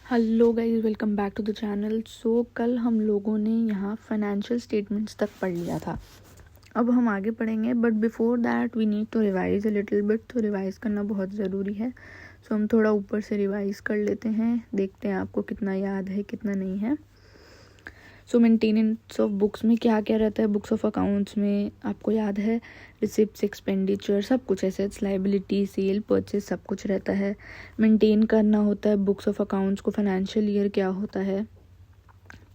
Hello guys, welcome back to the channel. कल हम लोगों ने यहाँ फाइनेंशियल स्टेटमेंट्स तक पढ़ लिया था। अब हम आगे पढ़ेंगे, but before that we need to revise a little bit. तो रिवाइज करना बहुत ज़रूरी है। हम थोड़ा ऊपर से रिवाइज कर लेते हैं, देखते हैं आपको कितना याद है कितना नहीं है। मेंटेनेंस ऑफ बुक्स में क्या क्या रहता है? बुक्स ऑफ अकाउंट्स में आपको याद है रिसिप्ट्स, एक्सपेंडिचर, सब कुछ, एसेट्स, लाइबिलिटी, सेल, परचेज, सब कुछ रहता है। मेंटेन करना होता है बुक्स ऑफ अकाउंट्स को। फाइनेंशियल ईयर क्या होता है,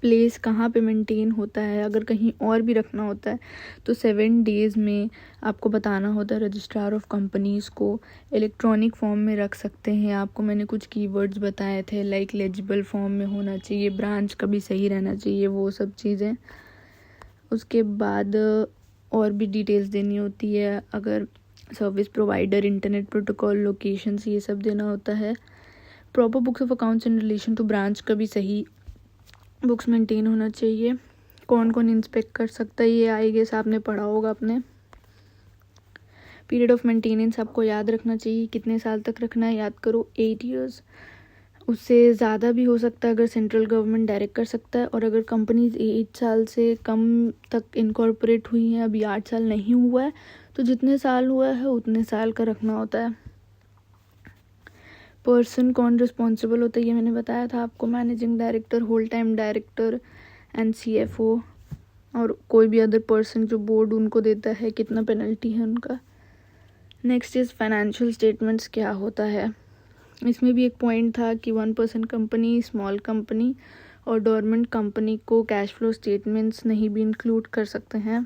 प्लेस कहाँ पे मेंटेन होता है, अगर कहीं और भी रखना होता है तो 7 डेज़ में आपको बताना होता है रजिस्ट्रार ऑफ कंपनीज़ को। इलेक्ट्रॉनिक फॉर्म में रख सकते हैं आपको, मैंने कुछ कीवर्ड्स बताए थे, लाइक लेजिबल फॉर्म में होना चाहिए, ब्रांच का भी सही रहना चाहिए, वो सब चीज़ें। उसके बाद और भी डिटेल्स देनी होती है, अगर service provider, internet protocol, locations, ये सब देना होता है। Proper books of accounts in relation to branch का भी सही बुक्स मेंटेन होना चाहिए। कौन कौन इंस्पेक्ट कर सकता है, ये आई गेस आपने पढ़ा होगा अपने। पीरियड ऑफ मेंटेनेंस आपको याद रखना चाहिए, कितने साल तक रखना है, याद करो 8 ईयर्स। उससे ज़्यादा भी हो सकता है अगर सेंट्रल गवर्नमेंट डायरेक्ट कर सकता है। और अगर कंपनीज 8 साल से कम तक इनकॉर्पोरेट हुई हैं, अभी 8 साल नहीं हुआ है, तो जितने साल हुआ है उतने साल का रखना होता है। पर्सन कौन रिस्पॉन्सिबल होता है, ये मैंने बताया था आपको, managing director, whole time director and CFO, और कोई भी अदर पर्सन जो बोर्ड उनको देता है, कितना पेनल्टी है उनका। नेक्स्ट इज़ फाइनेंशियल स्टेटमेंट्स क्या होता है। इसमें भी एक पॉइंट था कि 1% कंपनी, स्मॉल कंपनी और डोरमेंट कंपनी को कैश फ्लो स्टेटमेंट्स नहीं भी इंक्लूड कर सकते हैं।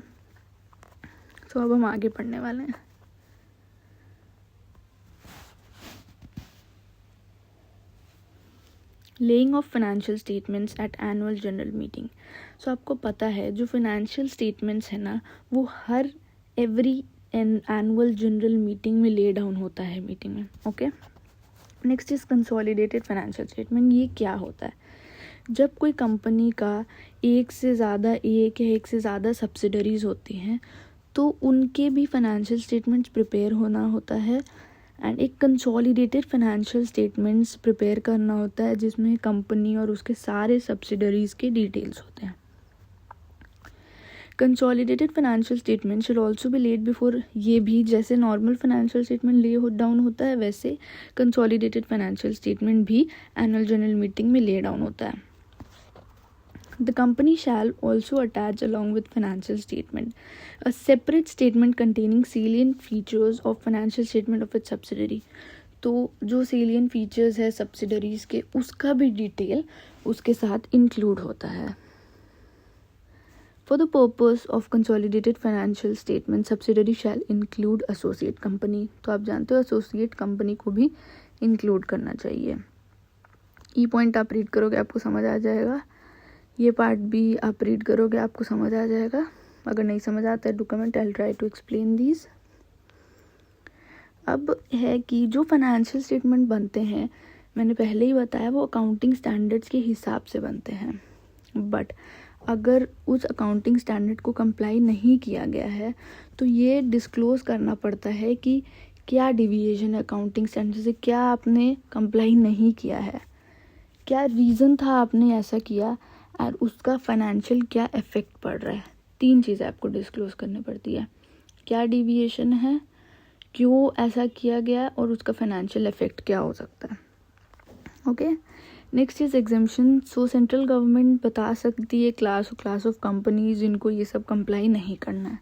तो अब हम आगे पढ़ने वाले हैं। Laying of financial statements at annual general meeting. आपको पता है जो फाइनेंशियल स्टेटमेंट्स है ना, वो हर एवरी एनुअल जनरल मीटिंग में ले डाउन होता है मीटिंग में। Okay, next is consolidated financial statement. ये क्या होता है? जब कोई कंपनी का एक से ज़्यादा सब्सिडरीज होती हैं तो उनके भी फाइनेंशियल स्टेटमेंट्स प्रिपेयर होना होता है, एंड एक कंसोलिडेटेड फाइनेंशियल स्टेटमेंट्स प्रिपेयर करना होता है जिसमें कंपनी और उसके सारे सब्सिडरीज के डिटेल्स होते हैं। Consolidated financial statement should also be laid before, ये भी जैसे नॉर्मल फाइनेंशियल स्टेटमेंट ले डाउन होता है वैसे कंसोलिडेटेड फाइनेंशियल स्टेटमेंट भी एनुअल जनरल मीटिंग में ले डाउन होता है। The company shall also attach along with financial statement a separate statement containing salient features of financial statement of its subsidiary। तो जो salient features है subsidiaries के, उसका भी डिटेल उसके साथ इंक्लूड होता है। For the purpose of consolidated financial statement, subsidiary shall include associate company। तो आप जानते हो associate company को भी इंक्लूड करना चाहिए। ई पॉइंट आप रीड करोगे आपको समझ आ जाएगा, ये पार्ट भी आप रीड करोगे आपको समझ आ जाएगा। अगर नहीं समझ आता है to comment, I will try to explain these. अब है कि जो फाइनेंशियल स्टेटमेंट बनते हैं, मैंने पहले ही बताया, वो अकाउंटिंग स्टैंडर्ड्स के हिसाब से बनते हैं। बट अगर उस अकाउंटिंग स्टैंडर्ड को कंप्लाई नहीं किया गया है तो ये डिस्क्लोज करना पड़ता है कि क्या डिविएशन है अकाउंटिंग स्टैंडर्ड से, क्या आपने कंप्लाई नहीं किया है, क्या रीज़न था आपने ऐसा किया, और उसका फाइनेंशियल क्या इफेक्ट पड़ रहा है। 3 चीज़ें आपको डिस्क्लोज करनी पड़ती है, क्या डिविएशन है, क्यों ऐसा किया गया, और उसका फाइनेंशियल इफेक्ट क्या हो सकता है। Okay, next is exemption. Central government बता सकती है क्लास ऑफ कंपनीज जिनको ये सब कंप्लाई नहीं करना है।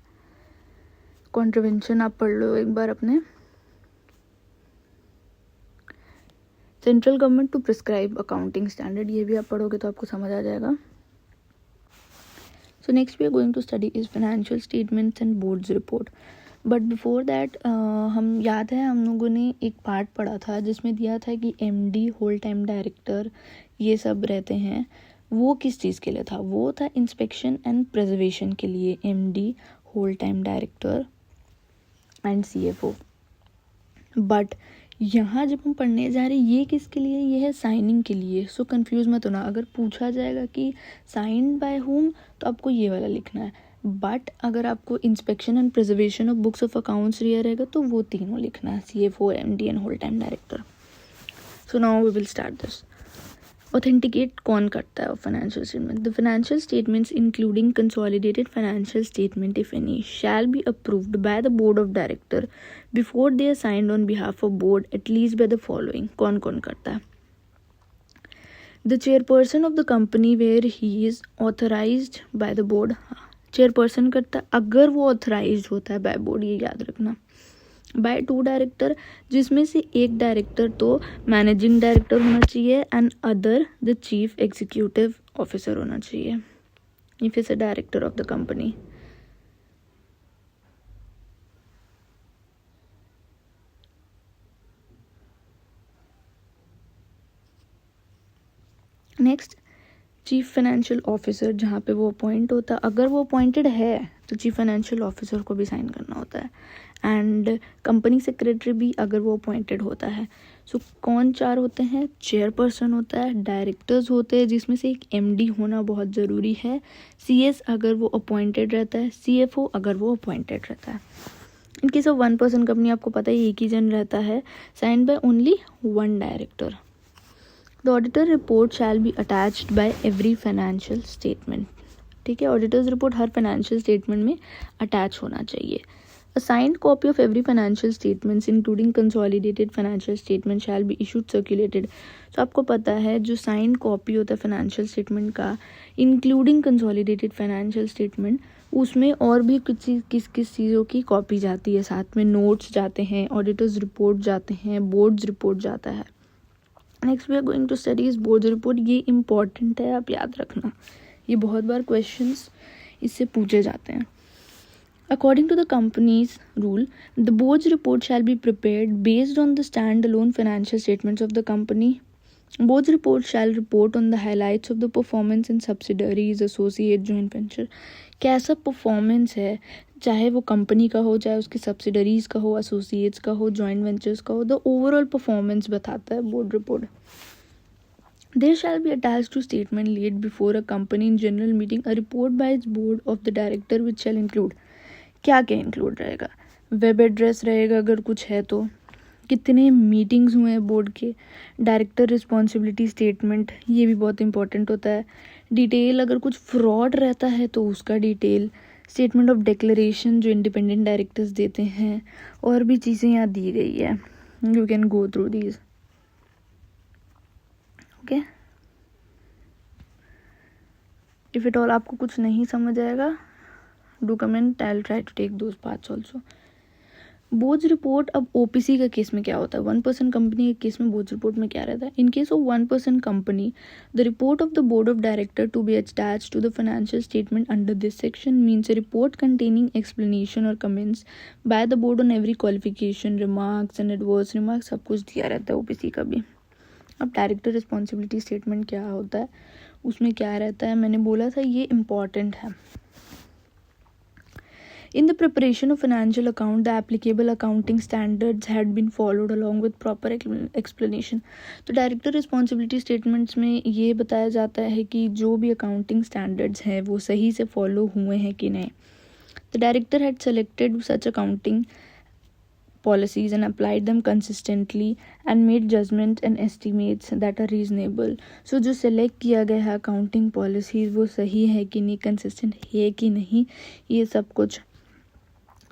कॉन्ट्रवेंशन आप पढ़ लो एक बार अपने। Central government to prescribe accounting standard, ये भी आप पढ़ोगे तो आपको समझ आ जाएगा। So next we are going to study is financial statements and board's report. But before that हम याद है हम लोगों ने एक पार्ट पढ़ा था जिसमें दिया था कि MD, होल टाइम डायरेक्टर, ये सब रहते हैं। वो किस चीज़ के लिए था? वो था इंस्पेक्शन एंड प्रिजर्वेशन के लिए, MD, whole time director and CFO। But यहाँ जब हम पढ़ने जा रहे हैं ये किसके लिए? ये है साइनिंग के लिए। सो कंफ्यूज मत होना, अगर पूछा जाएगा कि साइंड बाय होम तो आपको ये वाला लिखना है, बट अगर आपको inspection and preservation of books of accounts दिया रहेगा तो वो तीनों लिखना है, CFO, MD and whole time director. So now we will start this. Authenticate कौन करता है financial statement? The financial statements including consolidated financial statement if any shall be approved by the board of director before they are signed on behalf of board at least by the following. कौन कौन करता है? The chairperson of the company where he is authorised by the board. Chairperson करता है अगर वो authorised होता है बाय बोर्ड, ये याद रखना. बाय 2 डायरेक्टर, जिसमें से एक डायरेक्टर तो मैनेजिंग डायरेक्टर होना चाहिए and other the chief executive officer होना चाहिए if is a director of the company. Next, chief financial officer, जहाँ पे वो अपॉइंट होता है, अगर वो अपॉइंटेड है तो चीफ फाइनेंशियल ऑफिसर को भी साइन करना होता है. एंड कंपनी सेक्रेटरी भी अगर वो अपॉइंटेड होता है. सो कौन 4 होते हैं? चेयरपर्सन होता है, डायरेक्टर्स होते हैं जिसमें से एक एमडी होना बहुत ज़रूरी है, सीएस अगर वो अपॉइंटेड रहता है, सीएफओ अगर वो अपॉइंटेड रहता है. In case of 1 person company आपको पता है एक ही जन रहता है, sign by only 1 director. The auditor report shall be attached by every financial statement. ठीक है, ऑडिटर्स रिपोर्ट हर फाइनेंशियल स्टेटमेंट में अटैच होना चाहिए. A signed copy of every financial statements including consolidated financial statement shall be issued circulated. So आपको पता है जो साइंड कॉपी होता है फाइनेंशियल स्टेटमेंट का इंक्लूडिंग कंसोलिडेटेड फाइनेंशियल स्टेटमेंट, उसमें और भी कुछ किस किस चीज़ों की कॉपी जाती है, साथ में नोट्स जाते हैं, ऑडिटर्स रिपोर्ट जाते हैं, बोर्ड्स रिपोर्ट जाता है. Next we are going to study is board report. ये इंपॉर्टेंट है, आप याद रखना, ये बहुत बार क्वेश्चंस इससे पूछे जाते हैं. According to the company's rule, the board's report shall be prepared based on the standalone financial statements of the company. Board's report shall report on the highlights of the performance in subsidiaries, associate, joint venture. कैसा performance है, चाहे वो company का हो, चाहे उसकी subsidiaries का हो, एसोसिएट्स का हो, जॉइंट वेंचर्स का हो, द ओवरऑल परफॉर्मेंस बताता है board report. There shall be attached to statement laid before a company in general meeting a report by its board of the director which shall include. क्या क्या include रहेगा? Web address रहेगा अगर कुछ है तो, कितने मीटिंग्स हुए हैं बोर्ड के, डायरेक्टर रिस्पॉन्सिबिलिटी स्टेटमेंट, ये भी बहुत इंपॉर्टेंट होता है. डिटेल अगर कुछ फ्रॉड रहता है तो उसका डिटेल, स्टेटमेंट ऑफ डिक्लेरेशन जो इंडिपेंडेंट डायरेक्टर्स देते हैं, और भी चीज़ें यहाँ दी गई है. You can go through these. Okay, if it all आपको कुछ नहीं समझ आएगा, do comment, I will try to take those parts also. Board's report, अब ओपीसी का केस में क्या होता है, 1 पर्सन कंपनी के केस में बोर्ड्स रिपोर्ट में क्या रहता है? In case of 1 person company, the report of the board of director to be attached to the financial statement under this section means a report containing explanation or comments by the board on every qualification, remarks and adverse remarks, सब कुछ दिया रहता है OPC का भी. अब director responsibility statement क्या होता है, उसमें क्या रहता है, मैंने बोला था ये इम्पॉर्टेंट है. In the preparation of financial account, the applicable accounting standards had been followed along with proper explanation. तो डायरेक्टर रिस्पॉन्सिबिलिटी स्टेटमेंट्स में ये बताया जाता है कि जो भी अकाउंटिंग स्टैंडर्ड्स हैं वो सही से फॉलो हुए हैं कि नहीं. The director had selected such accounting policies and applied them consistently and made judgments and estimates that are reasonable. So जो select किया गया है accounting policies वो सही है कि नहीं, consistent है कि नहीं, ये सब कुछ.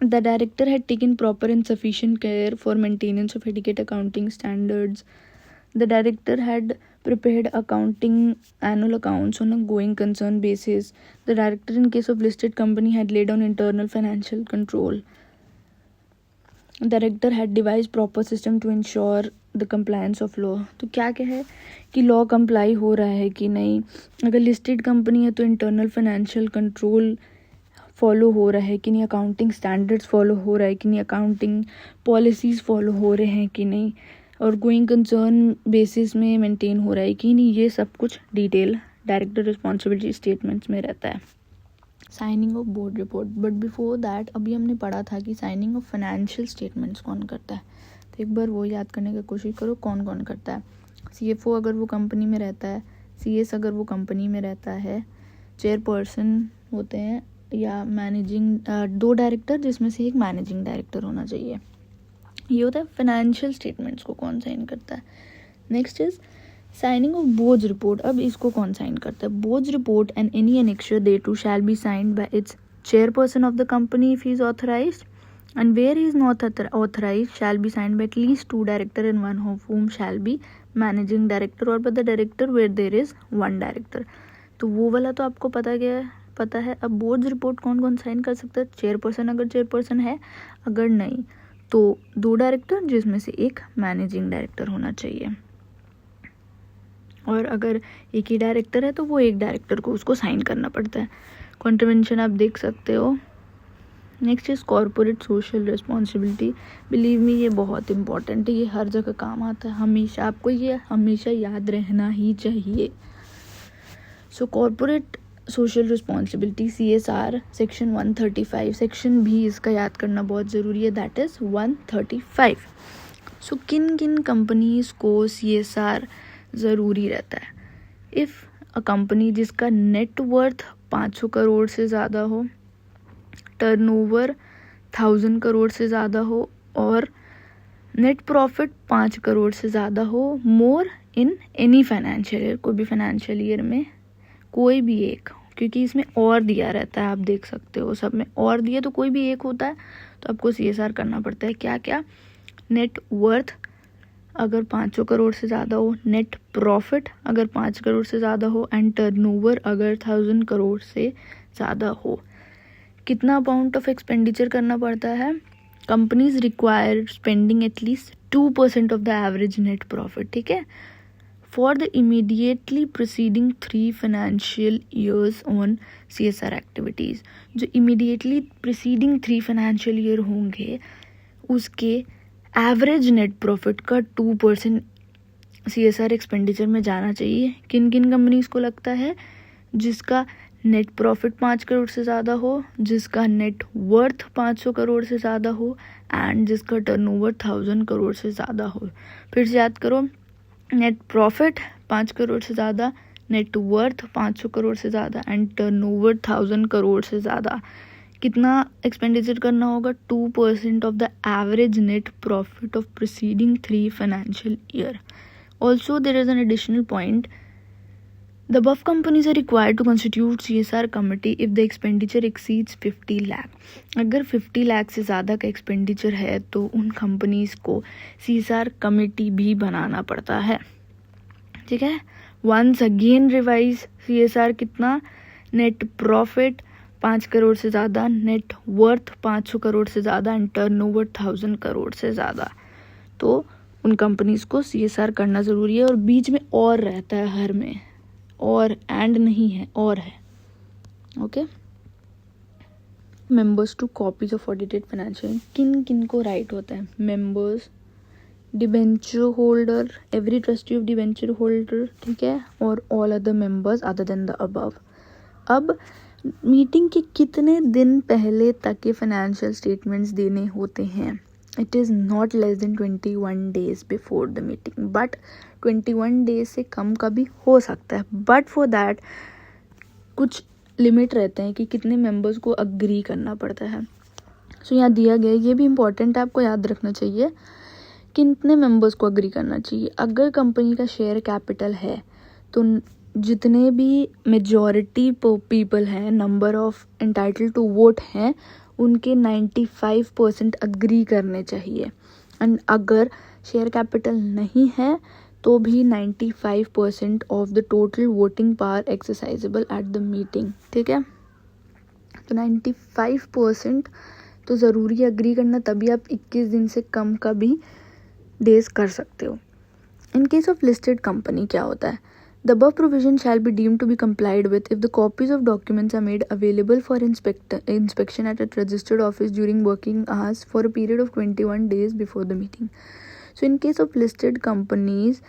The director had taken proper and sufficient care for maintenance of adequate accounting standards. The director had prepared accounting annual accounts on a going concern basis. The director in case of listed company had laid down internal financial control. Director had devised proper system to ensure the compliance of law. तो क्या क्या है कि law comply हो रहा है कि नहीं. अगर लिस्टेड कंपनी है तो इंटरनल फाइनेंशियल कंट्रोल फॉलो हो रहा है कि नहीं, अकाउंटिंग स्टैंडर्ड्स फॉलो हो रहा है कि नहीं, अकाउंटिंग पॉलिसीज़ फॉलो हो रहे हैं कि नहीं, और गोइंग कंसर्न बेसिस में मेंटेन हो रहा है कि नहीं, ये सब कुछ डिटेल डायरेक्टर रिस्पॉन्सिबिलिटी स्टेटमेंट्स में रहता है. Signing off board report, but before that अभी हमने पढ़ा था कि साइनिंग ऑफ फाइनेंशियल स्टेटमेंट्स कौन करता है. तो एक बार वो याद करने की कोशिश करो कौन कौन करता है. सीएफओ अगर वो कंपनी में रहता है, सीएस अगर वो कंपनी में रहता है, चेयरपर्सन होते हैं या मैनेजिंग 2 डायरेक्टर जिसमें से एक मैनेजिंग डायरेक्टर होना चाहिए. ये होता है फाइनेंशियल स्टेटमेंट्स को कौन साइन करता है. Next is signing of board's report, अब इसको कौन साइन करता है? Board's report and any annexure thereto shall be signed by its chairperson of the company if he is authorized, and where he is not authorized shall be signed by at least 2 director and one of whom shall be managing director or by the director where there is 1 director. तो वो वाला तो आपको पता है. अब boards report कौन कौन साइन कर सकता है? चेयरपर्सन अगर चेयरपर्सन है, अगर नहीं तो 2 डायरेक्टर जिसमें से एक मैनेजिंग डायरेक्टर होना चाहिए, और अगर एक ही डायरेक्टर है तो वो एक डायरेक्टर को उसको साइन करना पड़ता है. कॉन्ट्रवेंशन आप देख सकते हो. Next is corporate social responsibility. Believe me ये बहुत इंपॉर्टेंट है, ये हर जगह काम आता है हमेशा, आपको ये हमेशा याद रहना ही चाहिए. So corporate social responsibility CSR section 135, section भी इसका याद करना बहुत ज़रूरी है, दैट इज़ 135. सो किन किन कंपनीज़ को CSR ज़रूरी रहता है? इफ़ अ कंपनी जिसका नेटवर्थ 500 करोड़ से ज़्यादा हो, टर्नओवर 1000 करोड़ से ज़्यादा हो, और नेट प्रॉफिट 5 करोड़ से ज़्यादा हो, मोर इन एनी फाइनेंशियल ईयर, कोई भी फाइनेंशियल ईयर में कोई भी एक, क्योंकि इसमें और दिया रहता है, आप देख सकते हो सब में और दिया, तो कोई भी एक होता है तो आपको CSR करना पड़ता है. क्या क्या? नेट वर्थ अगर 500 करोड़ से ज़्यादा हो, नेट प्रॉफिट अगर 5 करोड़ से ज़्यादा हो, एंड टर्नओवर अगर 1000 करोड़ से ज़्यादा हो. कितना अमाउंट ऑफ एक्सपेंडिचर करना पड़ता है? Companies require spending at least 2% of the average net profit, ठीक है, for the immediately preceding 3 financial years on CSR activities. जो इमीडिएटली प्रीसीडिंग 3 फाइनेंशियल ईयर होंगे उसके एवरेज नेट प्रॉफिट का 2% CSR एक्सपेंडिचर में जाना चाहिए. किन किन कंपनीज को लगता है? जिसका नेट प्रॉफिट 5 करोड़ से ज़्यादा हो, जिसका नेट वर्थ 500 करोड़ से ज़्यादा हो, एंड जिसका टर्नओवर 1000 करोड़ से ज़्यादा हो. फिर से याद करो, नेट प्रॉफिट 5 करोड़ से ज़्यादा, नेट वर्थ 500 करोड़ से ज़्यादा, एंड टर्नओवर 1000 करोड़ से ज़्यादा. कितना एक्सपेंडिचर करना होगा? 2% of the average net profit of preceding 3 financial year. Also there is an additional point. The above companies are required to constitute CSR committee if the expenditure exceeds 50 lakh. अगर 50 लाख से ज़्यादा का expenditure है तो उन companies को CSR committee भी बनाना पड़ता है, ठीक है. वंस अगेन रिवाइज, CSR कितना? नेट प्रॉफिट 5 करोड़ से ज़्यादा, नेट वर्थ 500 करोड़ से ज़्यादा, एंड टर्नओवर 1000 करोड़ से ज़्यादा. तो उन कंपनीज को CSR करना ज़रूरी है. और बीच में और रहता है हर में, और एंड नहीं है, और है. Okay. Members two copies of audited financial. किन किन को राइट होता है? Members, debenture holder, every trustee of debenture holder, ठीक है, और all other members other than the above. अब मीटिंग के कितने दिन पहले तक ये फाइनेंशियल स्टेटमेंट्स देने होते हैं? It is not less than 21 days before the meeting, but 21 days से कम का भी हो सकता है. बट फॉर दैट कुछ लिमिट रहते हैं कि कितने मेंबर्स को अग्री करना पड़ता है. सो यहाँ दिया गया, ये भी इम्पॉर्टेंट है, आपको याद रखना चाहिए कितने मेंबर्स को अग्री करना चाहिए. अगर कंपनी का शेयर कैपिटल है तो जितने भी मेजॉरिटी पीपल हैं, number of entitled to vote हैं, उनके 95% अग्री करने चाहिए. एंड अगर शेयर कैपिटल नहीं है तो भी 95% of the total voting power exercisable at the meeting, ठीक है. तो 95% तो ज़रूरी है अग्री करना, तभी आप 21 दिन से कम का भी डेज कर सकते हो. इन केस ऑफ लिस्टेड कंपनी क्या होता है? The above provision shall be deemed to be complied with if the copies of documents are made available for inspection at a registered office during working hours for a period of 21 days before the meeting. So in case of listed companies,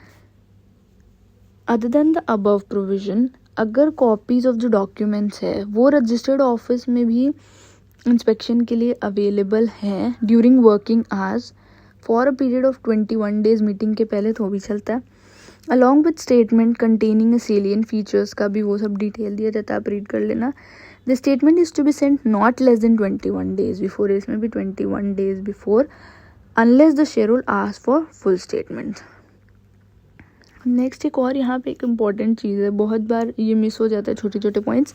other than the above provision, अगर copies of the documents है वो registered office में भी inspection के लिए available हैं during working hours for a period of 21 days, meeting के पहले तो भी चलता है. Along with statement containing सेलियन features का भी वो सब डिटेल दिया जाता है, आप रीड कर लेना. The statement is to be sent not less than 21 days before, इसमें भी 21 days before, unless the shareholder ask for full statement. Next एक और यहाँ पे एक इम्पॉर्टेंट चीज़ है, बहुत बार ये मिस हो जाता है छोटे छोटे points.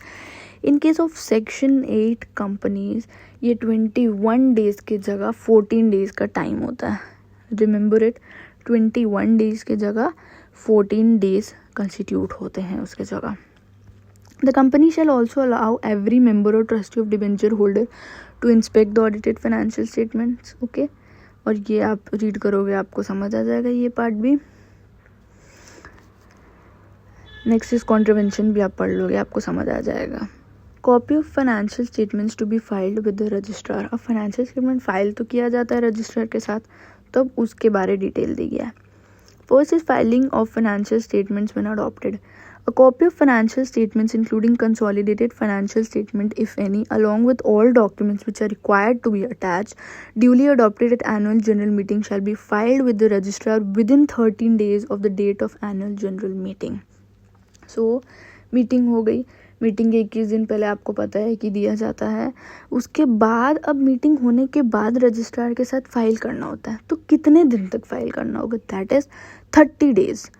In case of section 8 companies ये 21 डेज़ की जगह 14 डेज़ का टाइम होता है। रिमेंबर इट, 21 डेज़ की जगह 14 डेज़ कंस्टिट्यूट होते हैं उसके जगह। The company shall also allow every member or trustee of debenture holder to inspect the audited financial statements. Okay, और ये आप रीड करोगे आपको समझ आ जाएगा ये पार्ट भी। नेक्स्ट इज कॉन्ट्रवेंशन भी आप पढ़ लोगे, आपको समझ आ जाएगा। Copy of financial statements to be filed with the registrar. अब फाइनेंशियल स्टेटमेंट फाइल तो किया जाता है रजिस्ट्रार के साथ, तब उसके बारे डिटेल दी गया है। First is filing of financial statements when adopted. A copy of financial statements including consolidated financial statement if any along with all documents which are required to be attached duly adopted at annual general meeting shall be filed with the registrar within 13 days of the date of annual general meeting. So meeting हो गई, meeting के 21 दिन पहले आपको पता है कि दिया जाता है, उसके बाद अब मीटिंग होने के बाद रजिस्ट्रार के साथ फाइल करना होता है। तो कितने दिन तक फाइल करना होगा? That is 30 days.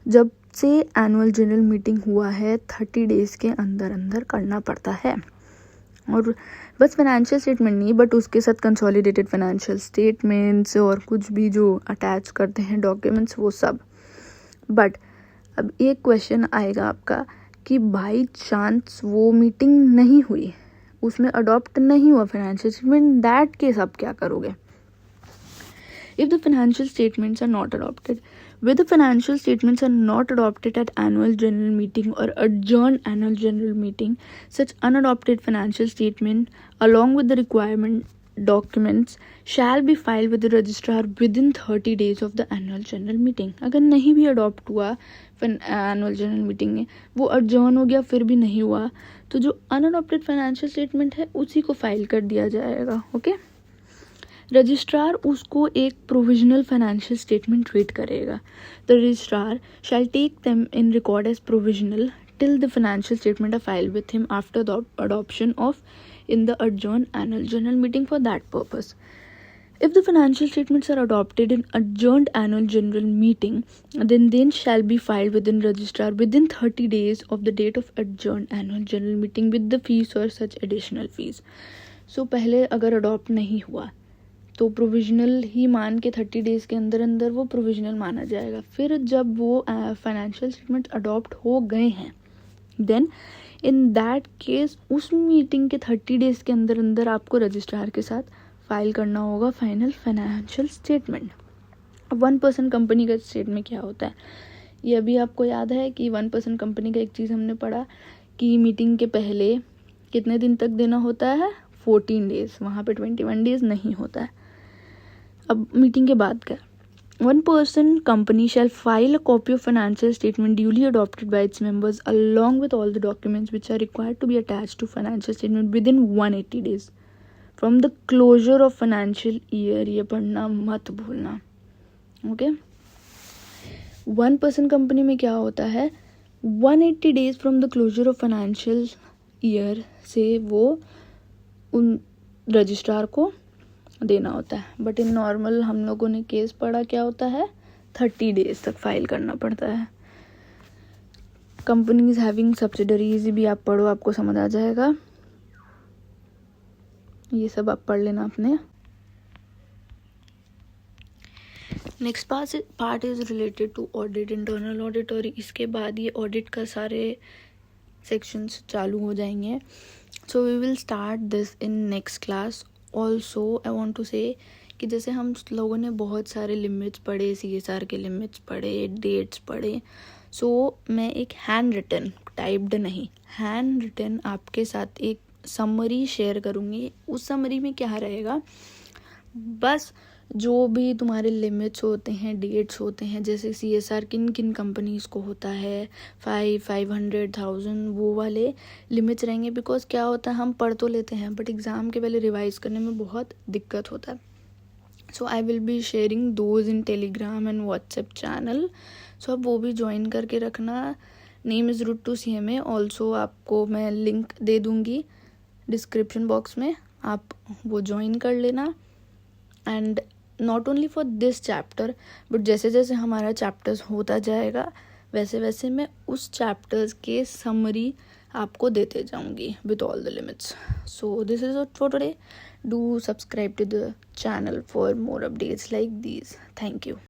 जब से एनुअल जनरल मीटिंग हुआ है 30 डेज़ के अंदर अंदर करना पड़ता है। और बस फाइनेंशियल स्टेटमेंट नहीं, बट उसके साथ कंसोलिडेटेड फाइनेंशियल स्टेटमेंट्स और कुछ भी जो अटैच करते हैं डॉक्यूमेंट्स वो सब। बट अब एक क्वेश्चन आएगा आपका कि बाई चांस वो मीटिंग नहीं हुई, उसमें अडॉप्ट नहीं हुआ फाइनेंशियल स्टेटमेंट, दैट केस आप क्या करोगे? If the financial statements are not adopted, where the financial statements are not adopted at annual general meeting or adjourned annual general meeting, such unadopted financial statement along with the requirement documents shall be filed with the registrar within 30 days of the annual general meeting. अगर नहीं भी adopt हुआ annual general meeting में, वो adjourn हो गया फिर भी नहीं हुआ, तो जो अनअडॉप्टेड फाइनेंशियल स्टेटमेंट है उसी को फाइल कर दिया जाएगा। ओके, रजिस्ट्रार उसको एक प्रोविजनल फाइनेंशियल स्टेटमेंट ट्रीट करेगा। The registrar shall take them in record as provisional till the financial statement are filed with him after the adoption of in the adjourned annual general meeting for that purpose. If the financial statements are adopted in adjourned annual general meeting, then shall be filed within registrar within 30 days of the date of adjourned annual general meeting with the fees or such additional fees. So पहले अगर adopt नहीं हुआ तो provisional ही मान के 30 days के अंदर अंदर वो प्रोविजनल माना जाएगा। फिर जब वो फाइनेंशियल स्टेटमेंट अडॉप्ट हो गए हैं, देन इन दैट केस उस मीटिंग के 30 डेज़ के अंदर अंदर आपको रजिस्ट्रार के साथ फाइल करना होगा फाइनल फाइनेंशियल स्टेटमेंट। 1% कंपनी का स्टेटमेंट क्या होता है ये अभी आपको याद है कि 1% कंपनी का एक चीज़ हमने पढ़ा कि मीटिंग के पहले कितने दिन तक देना होता है? 14 डेज़। वहाँ पे 21 डेज़ नहीं होता है। अब मीटिंग के बाद का 1% company shall file a copy of financial statement duly adopted by its members along with all the documents which are required to be attached to financial statement within 180 days from the closure of financial year। ये पढ़ना मत भूलना। Okay, 1% company में क्या होता है? 180 days from the closure of financial year से वो उन रजिस्ट्रार को देना होता है। बट इन नॉर्मल हम लोगों ने केस पढ़ा क्या होता है? 30 डेज तक फाइल करना पड़ता है। कंपनीज हैविंग सब्सिडरीज भी आप पढ़ो, आपको समझ आ जाएगा। ये सब आप पढ़ लेना अपने। Next part is related to audit, internal audit, और इसके बाद ये ऑडिट का सारे सेक्शंस चालू हो जाएंगे। So we will start this in next class. Also I want to say कि जैसे हम लोगों ने बहुत सारे लिमिट्स पढ़े, CSR के लिमिट्स पढ़े, डेट्स पढ़े, सो मैं एक हैंड रिटन, टाइप्ड नहीं, हैंड रिटन आपके साथ एक समरी शेयर करूँगी। उस समरी में क्या रहेगा? बस जो भी तुम्हारे लिमिट्स होते हैं, डेट्स होते हैं, जैसे CSR किन किन कंपनीज़ को होता है, 500,000 वो वाले लिमिट्स रहेंगे। बिकॉज क्या होता है, हम पढ़ तो लेते हैं बट एग्ज़ाम के पहले रिवाइज करने में बहुत दिक्कत होता है। So I will be sharing those in Telegram and WhatsApp channel. So आप वो भी ज्वाइन करके रखना। Name is root to CMA। Also आपको मैं लिंक दे दूँगी डिस्क्रिप्शन बॉक्स में, आप वो ज्वाइन कर लेना। And not only for this chapter but जैसे जैसे हमारा चैप्टर्स होता जाएगा वैसे वैसे मैं उस चैप्टर्स के समरी आपको देते जाऊंगी with all the limits. So this is it for today. Do subscribe to the channel for more updates like these. Thank you.